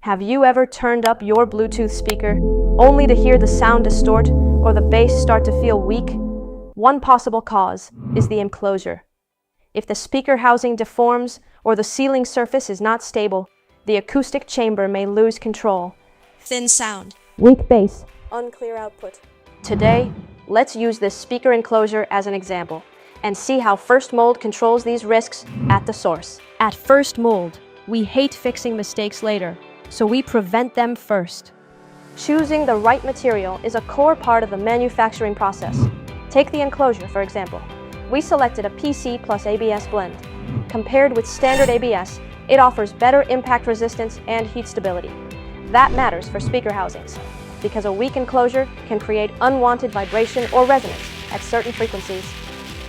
Have you ever turned up your Bluetooth speaker only to hear the sound distort or the bass start to feel weak? One possible cause is the enclosure. If the speaker housing deforms or the ceiling surface is not stable, the acoustic chamber may lose control. Thin sound, Weak bass, unclear output. Today, let's use this speaker enclosure as an example and see how FirstMold controls these risks at the source. At FirstMold, we hate fixing mistakes later, so we prevent them first. Choosing the right material is a core part of the manufacturing process. Take the enclosure, for example. We selected a PC+ABS blend. Compared with standard ABS, it offers better impact resistance and heat stability. That matters for speaker housings, because a weak enclosure can create unwanted vibration or resonance at certain frequencies.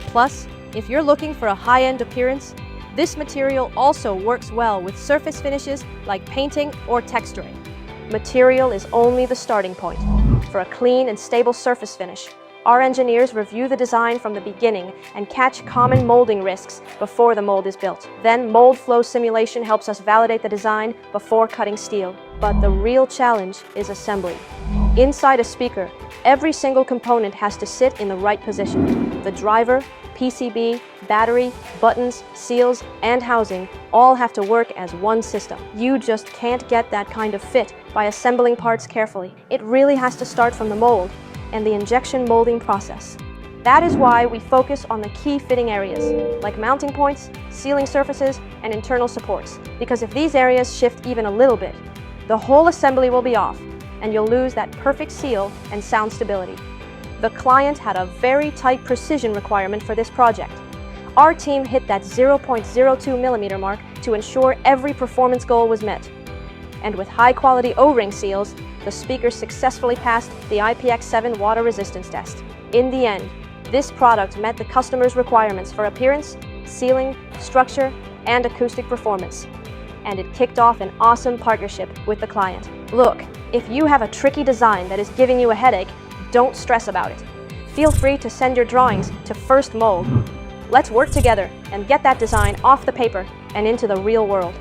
Plus, if you're looking for a high-end appearance, this material also works well with surface finishes like painting or texturing. Material is only the starting point. For a clean and stable surface finish, our engineers review the design from the beginning and catch common molding risks before the mold is built. Then mold flow simulation helps us validate the design before cutting steel. But the real challenge is assembly. Inside a speaker, every single component has to sit in the right position. The driver, PCB, battery, buttons, seals, and housing all have to work as one system. You just can't get that kind of fit by assembling parts carefully. It really has to start from the mold and the injection molding process. That is why we focus on the key fitting areas, like mounting points, sealing surfaces, and internal supports. Because if these areas shift even a little bit, the whole assembly will be off, and you'll lose that perfect seal and sound stability. The client had a very tight precision requirement for this project. Our team hit that 0.02 millimeter mark to ensure every performance goal was met. And with high-quality O-ring seals, the speaker successfully passed the IPX7 water resistance test. In the end, this product met the customer's requirements for appearance, sealing, structure, and acoustic performance. And it kicked off an awesome partnership with the client. Look, if you have a tricky design that is giving you a headache, don't stress about it. Feel free to send your drawings to FirstMold. Let's work together and get that design off the paper and into the real world.